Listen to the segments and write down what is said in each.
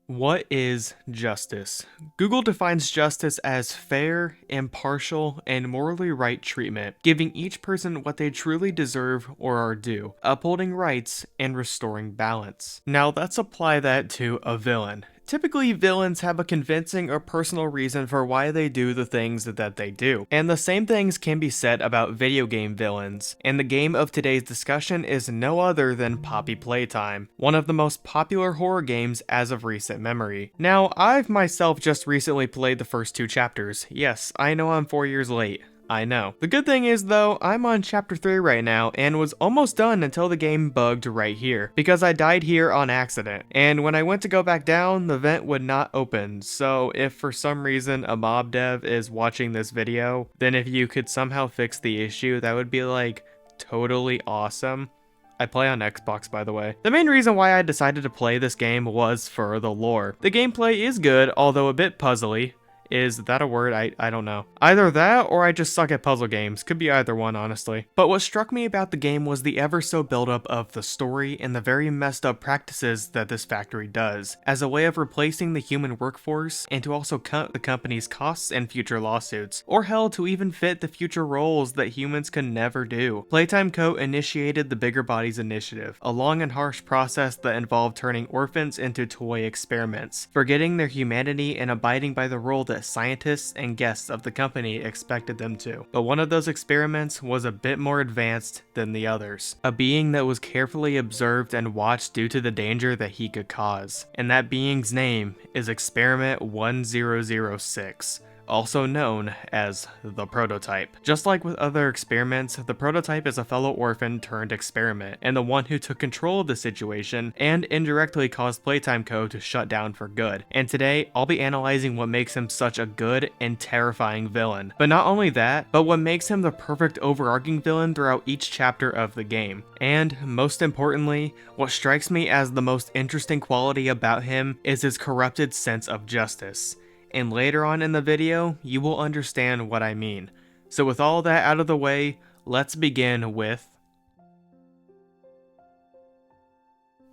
What is justice? Google defines justice as fair, impartial, and morally right treatment, giving each person what they truly deserve or are due, upholding rights, and restoring balance. Now let's apply that to a villain. Typically, villains have a convincing or personal reason for why they do the things that they do. And the same things can be said about video game villains. And the game of today's discussion is no other than Poppy Playtime, one of the most popular horror games as of recent memory. Now, I've myself just recently played the first 2 chapters. Yes, I know I'm 4 years late. I know. The good thing is though, I'm on chapter 3 right now and was almost done until the game bugged right here, because I died here on accident, and when I went to go back down, the vent would not open. So if for some reason a mob dev is watching this video, then if you could somehow fix the issue, that would be like totally awesome. I play on Xbox, by the way. The main reason why I decided to play this game was for the lore. The gameplay is good, although a bit puzzly. Is that a word? I don't know. Either that or I just suck at puzzle games. Could be either one, honestly. But what struck me about the game was the ever so buildup of the story and the very messed up practices that this factory does, as a way of replacing the human workforce and to also cut the company's costs and future lawsuits, or hell, to even fit the future roles that humans could never do. Playtime Co. initiated the Bigger Bodies Initiative, a long and harsh process that involved turning orphans into toy experiments, forgetting their humanity and abiding by the role that scientists and guests of the company expected them to. But one of those experiments was a bit more advanced than the others. A being that was carefully observed and watched due to the danger that he could cause. And that being's name is Experiment 1006. Also known as the prototype. Just like with other experiments, the prototype is a fellow orphan turned experiment, and the one who took control of the situation and indirectly caused Playtime Co. to shut down for good. And today, I'll be analyzing what makes him such a good and terrifying villain. But not only that, but what makes him the perfect overarching villain throughout each chapter of the game. And, most importantly, what strikes me as the most interesting quality about him is his corrupted sense of justice. And later on in the video, you will understand what I mean. So with all that out of the way, let's begin with...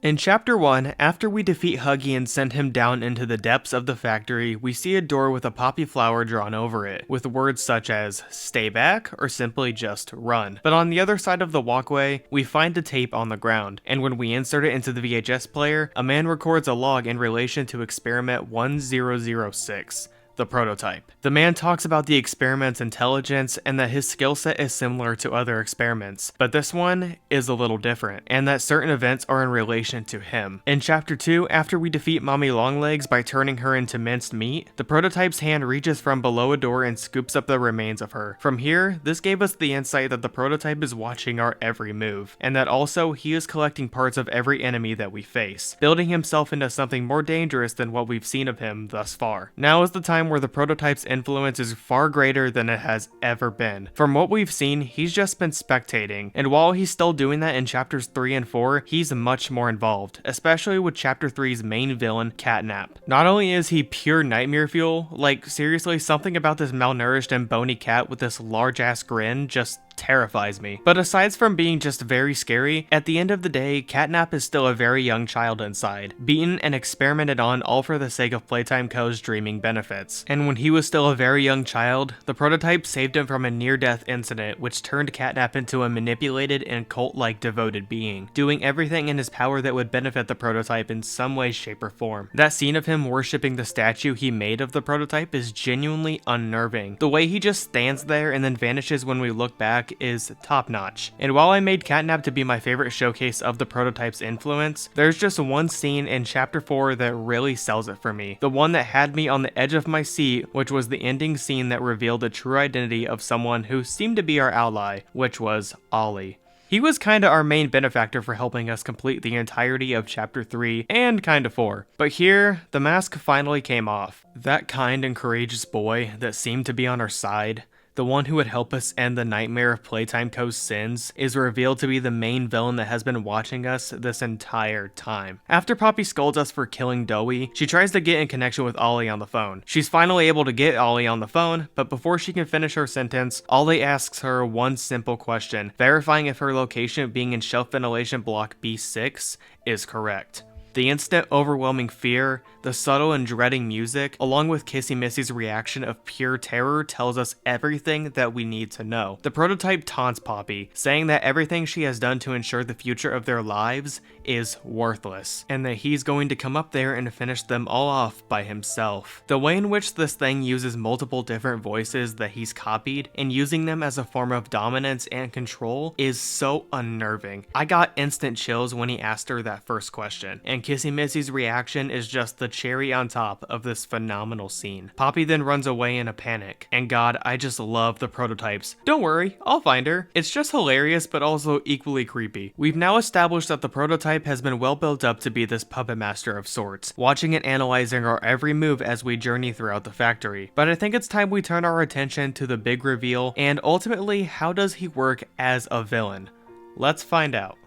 In Chapter 1, after we defeat Huggy and send him down into the depths of the factory, we see a door with a poppy flower drawn over it, with words such as stay back or simply just run. But on the other side of the walkway, we find a tape on the ground, and when we insert it into the VHS player, a man records a log in relation to Experiment 1006. The prototype. The man talks about the experiment's intelligence and that his skill set is similar to other experiments, but this one is a little different, and that certain events are in relation to him. In Chapter 2, after we defeat Mommy Longlegs by turning her into minced meat, the prototype's hand reaches from below a door and scoops up the remains of her. From here, this gave us the insight that the prototype is watching our every move, and that also he is collecting parts of every enemy that we face, building himself into something more dangerous than what we've seen of him thus far. Now is the time where the prototype's influence is far greater than it has ever been. From what we've seen, he's just been spectating, and while he's still doing that in chapters 3 and 4, he's much more involved, especially with chapter 3's main villain, Catnap. Not only is he pure nightmare fuel, like seriously, something about this malnourished and bony cat with this large ass grin just terrifies me. But aside from being just very scary, at the end of the day, Catnap is still a very young child inside, beaten and experimented on all for the sake of Playtime Co.'s dreaming benefits. And when he was still a very young child, the prototype saved him from a near-death incident which turned Catnap into a manipulated and cult-like devoted being, doing everything in his power that would benefit the prototype in some way, shape, or form. That scene of him worshipping the statue he made of the prototype is genuinely unnerving. The way he just stands there and then vanishes when we look back is top-notch. And while I made Catnap to be my favorite showcase of the prototype's influence, there's just one scene in chapter 4 that really sells it for me. The one that had me on the edge of my seat, which was the ending scene that revealed the true identity of someone who seemed to be our ally, which was Ollie. He was kinda our main benefactor for helping us complete the entirety of chapter 3 and kinda 4. But here, the mask finally came off. That kind and courageous boy that seemed to be on our side, the one who would help us end the nightmare of Playtime Co.'s sins, is revealed to be the main villain that has been watching us this entire time. After Poppy scolds us for killing Dowie, she tries to get in connection with Ollie on the phone. She's finally able to get Ollie on the phone, but before she can finish her sentence, Ollie asks her one simple question, verifying if her location being in shelf ventilation block B6 is correct. The instant overwhelming fear, the subtle and dreading music, along with Kissy Missy's reaction of pure terror tells us everything that we need to know. The prototype taunts Poppy, saying that everything she has done to ensure the future of their lives is worthless, and that he's going to come up there and finish them all off by himself. The way in which this thing uses multiple different voices that he's copied and using them as a form of dominance and control is so unnerving. I got instant chills when he asked her that first question, and Kissy Missy's reaction is just the cherry on top of this phenomenal scene. Poppy then runs away in a panic, and God, I just love the prototypes. Don't worry, I'll find her. It's just hilarious but also equally creepy. We've now established that the prototype has been well built up to be this puppet master of sorts, watching and analyzing our every move as we journey throughout the factory. But I think it's time we turn our attention to the big reveal, and ultimately, how does he work as a villain? Let's find out.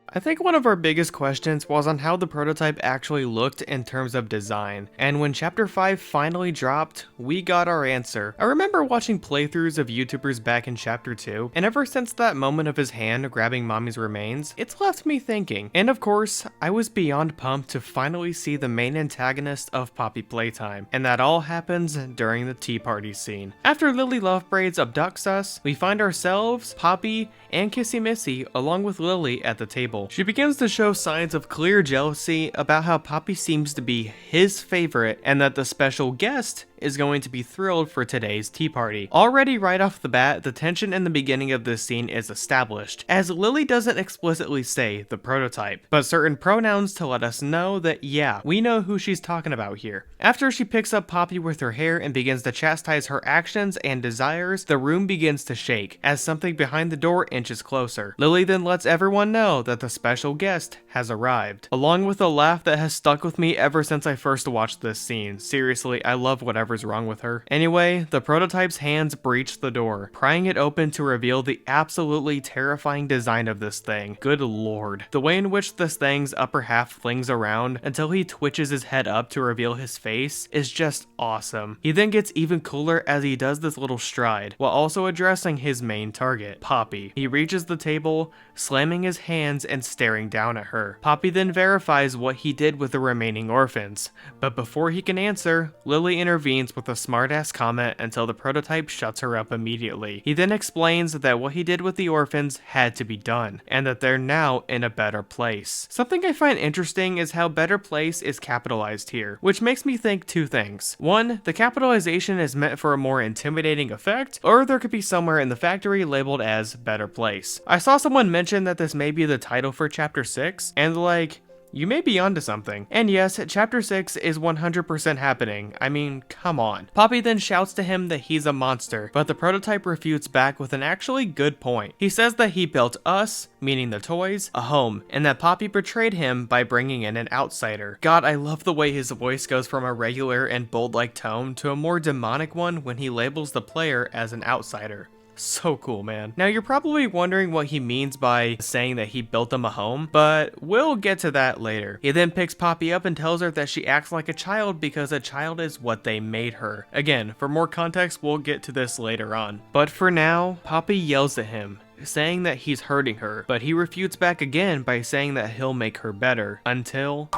I think one of our biggest questions was on how the prototype actually looked in terms of design, and when Chapter 5 finally dropped, we got our answer. I remember watching playthroughs of YouTubers back in Chapter 2, and ever since that moment of his hand grabbing Mommy's remains, it's left me thinking. And of course, I was beyond pumped to finally see the main antagonist of Poppy Playtime, and that all happens during the tea party scene. After Lily Lovebraids abducts us, we find ourselves, Poppy, and Kissy Missy along with Lily at the table. She begins to show signs of clear jealousy about how Poppy seems to be his favorite and that the special guest is going to be thrilled for today's tea party. Already right off the bat, the tension in the beginning of this scene is established, as Lily doesn't explicitly say the prototype, but certain pronouns to let us know that yeah, we know who she's talking about here. After she picks up Poppy with her hair and begins to chastise her actions and desires, the room begins to shake as something behind the door inches closer. Lily then lets everyone know that the special guest has arrived, along with a laugh that has stuck with me ever since I first watched this scene. Seriously, I love whatever's wrong with her. Anyway, the prototype's hands breach the door, prying it open to reveal the absolutely terrifying design of this thing. Good lord. The way in which this thing's upper half flings around until he twitches his head up to reveal his face is just awesome. He then gets even cooler as he does this little stride, while also addressing his main target, Poppy. He reaches the table, slamming his hands and staring down at her. Poppy then verifies what he did with the remaining orphans, but before he can answer, Lily intervenes with a smartass comment until the prototype shuts her up immediately. He then explains that what he did with the orphans had to be done, and that they're now in a better place. Something I find interesting is how better place is capitalized here, which makes me think two things. One, the capitalization is meant for a more intimidating effect, or there could be somewhere in the factory labeled as better place. I saw someone mention that this may be the title for Chapter 6, and like, you may be onto something. And yes, Chapter 6 is 100% happening. I mean, come on. Poppy then shouts to him that he's a monster, but the prototype refutes back with an actually good point. He says that he built us, meaning the toys, a home, and that Poppy betrayed him by bringing in an outsider. God, I love the way his voice goes from a regular and bold-like tone to a more demonic one when he labels the player as an outsider. So cool, man. Now you're probably wondering what he means by saying that he built them a home, but we'll get to that later. He then picks Poppy up and tells her that she acts like a child because a child is what they made her. Again, for more context, we'll get to this later on. But for now, Poppy yells at him, saying that he's hurting her, but he refutes back again by saying that he'll make her better, until...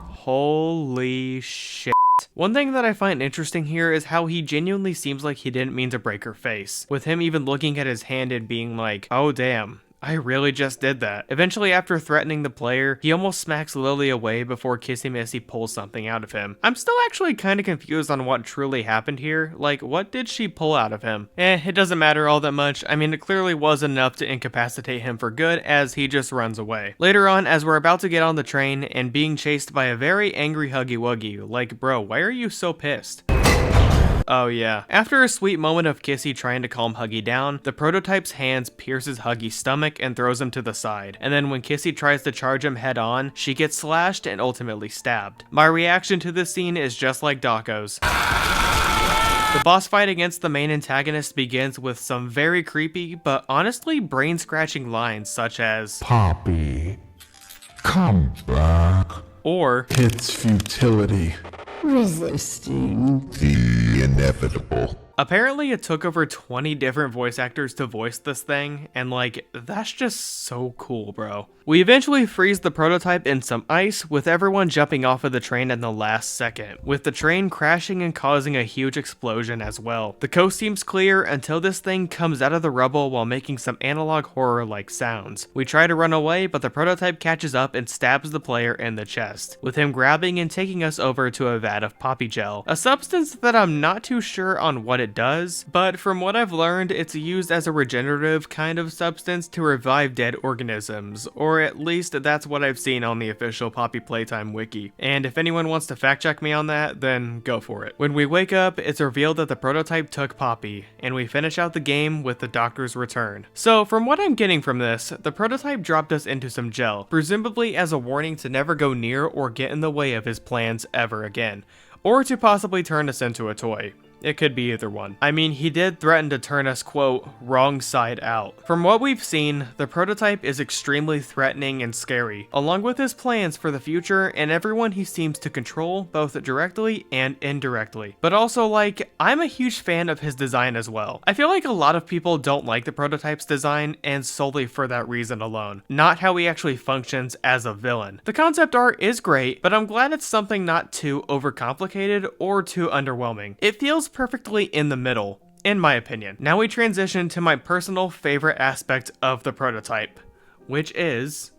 Holy shit. One thing that I find interesting here is how he genuinely seems like he didn't mean to break her face, with him even looking at his hand and being like, oh damn, I really just did that. Eventually, after threatening the player, he almost smacks Lily away before Kissy Missy pulls something out of him. I'm still actually kind of confused on what truly happened here. Like, what did she pull out of him? It doesn't matter all that much. I mean, it clearly was enough to incapacitate him for good as he just runs away. Later on, as we're about to get on the train and being chased by a very angry Huggy Wuggy, like, bro, why are you so pissed? Oh yeah. After a sweet moment of Kissy trying to calm Huggy down, the prototype's hands pierces Huggy's stomach and throws him to the side. And then when Kissy tries to charge him head on, she gets slashed and ultimately stabbed. My reaction to this scene is just like Dako's. The boss fight against the main antagonist begins with some very creepy, but honestly brain-scratching lines such as, Poppy, come back. Or, It's futility. Resisting The inevitable. Apparently it took over 20 different voice actors to voice this thing, and like, that's just so cool, bro. We eventually freeze the prototype in some ice, with everyone jumping off of the train in the last second, with the train crashing and causing a huge explosion as well. The coast seems clear until this thing comes out of the rubble while making some analog horror-like sounds. We try to run away, but the prototype catches up and stabs the player in the chest, with him grabbing and taking us over to a vat of poppy gel, a substance that I'm not too sure on what it does, but from what I've learned, it's used as a regenerative kind of substance to revive dead organisms, or at least that's what I've seen on the official Poppy Playtime wiki. And if anyone wants to fact check me on that, then go for it. When we wake up, it's revealed that the prototype took Poppy, and we finish out the game with the doctor's return. So from what I'm getting from this, the prototype dropped us into some gel, presumably as a warning to never go near or get in the way of his plans ever again, or to possibly turn us into a toy. It could be either one. I mean, he did threaten to turn us, quote, wrong side out. From what we've seen, the prototype is extremely threatening and scary, along with his plans for the future and everyone he seems to control, both directly and indirectly. But also, like, I'm a huge fan of his design as well. I feel like a lot of people don't like the prototype's design, and solely for that reason alone, not how he actually functions as a villain. The concept art is great, but I'm glad it's something not too overcomplicated or too underwhelming. It feels perfectly in the middle, in my opinion. Now we transition to my personal favorite aspect of the prototype, which is...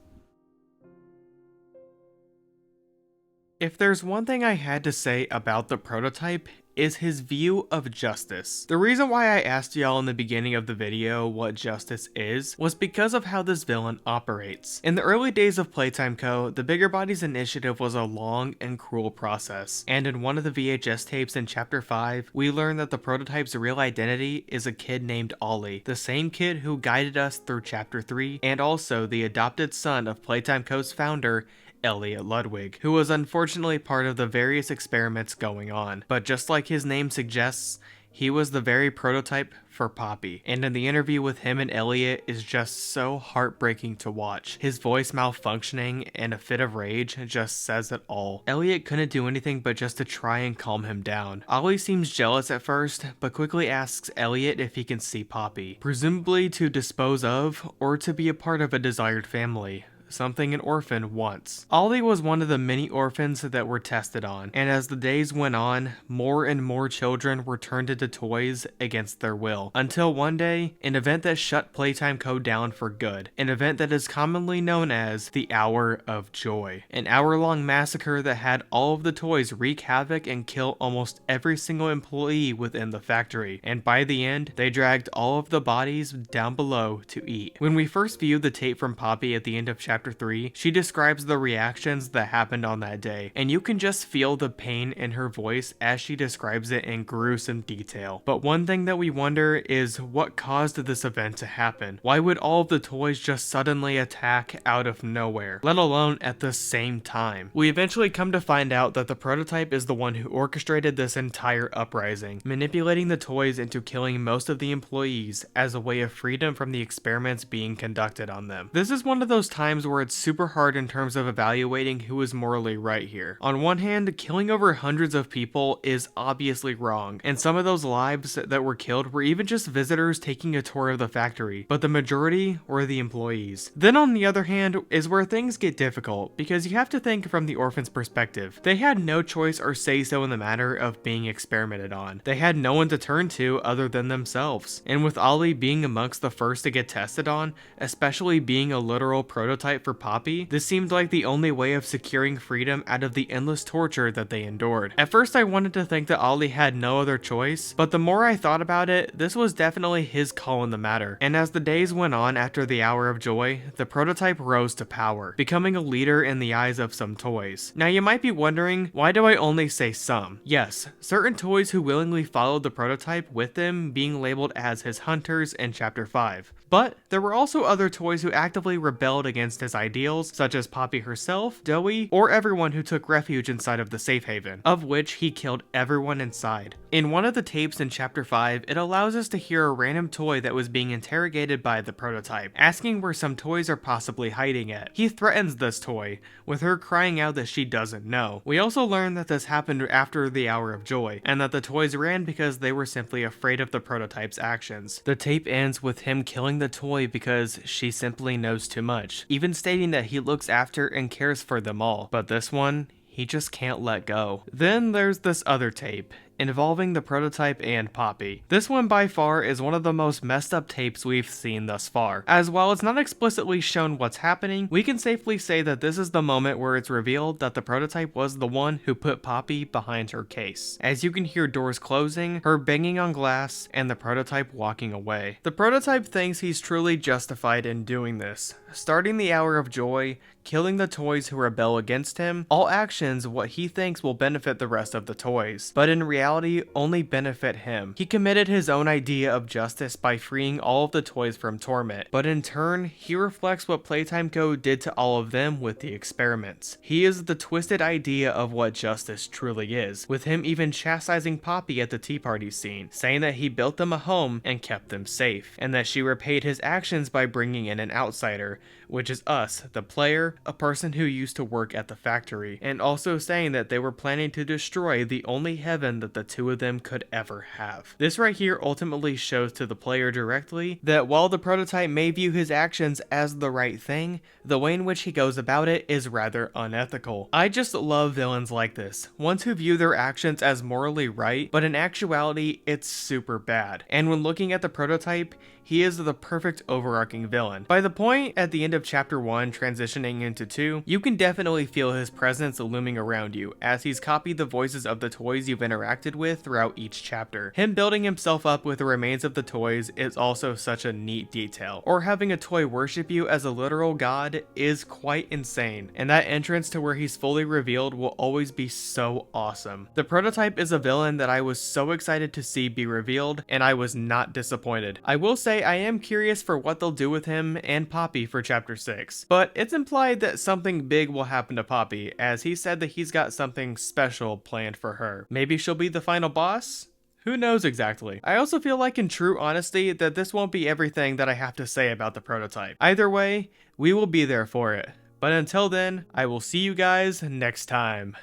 if there's one thing I had to say about the prototype, is his view of justice. The reason why I asked y'all in the beginning of the video what justice is was because of how this villain operates. In the early days of Playtime Co., the Bigger Bodies initiative was a long and cruel process, and in one of the VHS tapes in Chapter 5, we learn that the prototype's real identity is a kid named Ollie, the same kid who guided us through Chapter 3, and also the adopted son of Playtime Co.'s founder, Elliot Ludwig, who was unfortunately part of the various experiments going on. But just like his name suggests, he was the very prototype for Poppy, and in the interview with him and Elliot is just so heartbreaking to watch. His voice malfunctioning and a fit of rage just says it all. Elliot couldn't do anything but just to try and calm him down. Ollie seems jealous at first, but quickly asks Elliot if he can see Poppy, presumably to dispose of or to be a part of a desired family. Something an orphan wants. Ollie was one of the many orphans that were tested on, and as the days went on, more and more children were turned into toys against their will, until one day, an event that shut Playtime Co. down for good, an event that is commonly known as the Hour of Joy, an hour-long massacre that had all of the toys wreak havoc and kill almost every single employee within the factory, and by the end, they dragged all of the bodies down below to eat. When we first viewed the tape from Poppy at the end of Chapter 3, she describes the reactions that happened on that day, and you can just feel the pain in her voice as she describes it in gruesome detail. But one thing that we wonder is what caused this event to happen. Why would all of the toys just suddenly attack out of nowhere, let alone at the same time? We eventually come to find out that the prototype is the one who orchestrated this entire uprising, manipulating the toys into killing most of the employees as a way of freedom from the experiments being conducted on them. This is one of those times where it's super hard in terms of evaluating who is morally right here. On one hand, killing over hundreds of people is obviously wrong, and some of those lives that were killed were even just visitors taking a tour of the factory, but the majority were the employees. Then on the other hand is where things get difficult, because you have to think from the orphans' perspective. They had no choice or say-so in the matter of being experimented on. They had no one to turn to other than themselves. And with Ollie being amongst the first to get tested on, especially being a literal prototype for Poppy, this seemed like the only way of securing freedom out of the endless torture that they endured. At first I wanted to think that Ollie had no other choice, but the more I thought about it, this was definitely his call in the matter. And as the days went on after the Hour of Joy, the prototype rose to power, becoming a leader in the eyes of some toys. Now you might be wondering, why do I only say some? Yes, certain toys who willingly followed the prototype, with them being labeled as his hunters in Chapter 5. But there were also other toys who actively rebelled against his ideals, such as Poppy herself, Doey, or everyone who took refuge inside of the safe haven, of which he killed everyone inside. In one of the tapes in chapter 5, it allows us to hear a random toy that was being interrogated by the prototype, asking where some toys are possibly hiding at. He threatens this toy, with her crying out that she doesn't know. We also learn that this happened after the Hour of Joy, and that the toys ran because they were simply afraid of the prototype's actions. The tape ends with him killing the toy because she simply knows too much, even stating that he looks after and cares for them all, but this one, he just can't let go. Then there's this other tape, involving the prototype and Poppy. This one by far is one of the most messed up tapes we've seen thus far. As while it's not explicitly shown what's happening, we can safely say that this is the moment where it's revealed that the prototype was the one who put Poppy behind her case. As you can hear doors closing, her banging on glass, and the prototype walking away. The prototype thinks he's truly justified in doing this, starting the Hour of Joy, killing the toys who rebel against him, all actions what he thinks will benefit the rest of the toys, but in reality only benefit him. He committed his own idea of justice by freeing all of the toys from torment, but in turn, he reflects what Playtime Co. did to all of them with the experiments. He is the twisted idea of what justice truly is, with him even chastising Poppy at the tea party scene, saying that he built them a home and kept them safe, and that she repaid his actions by bringing in an outsider, which is us, the player, a person who used to work at the factory, and also saying that they were planning to destroy the only heaven that the two of them could ever have. This right here ultimately shows to the player directly that while the prototype may view his actions as the right thing, the way in which he goes about it is rather unethical. I just love villains like this, ones who view their actions as morally right, but in actuality it's super bad. And when looking at the prototype, he is the perfect overarching villain. By the point at the end of chapter 1 transitioning into 2, you can definitely feel his presence looming around you, as he's copied the voices of the toys you've interacted with throughout each chapter. Him building himself up with the remains of the toys is also such a neat detail, or having a toy worship you as a literal god is quite insane, and that entrance to where he's fully revealed will always be so awesome. The prototype is a villain that I was so excited to see be revealed, and I was not disappointed. I will say I am curious for what they'll do with him and Poppy for chapter 6, but it's implied that something big will happen to Poppy, as he said that he's got something special planned for her. Maybe she'll be the final boss? Who knows exactly. I also feel like in true honesty that this won't be everything that I have to say about the prototype. Either way, we will be there for it. But until then, I will see you guys next time.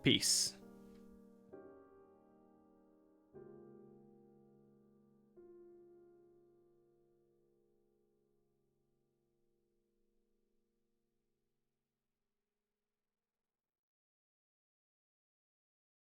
Peace.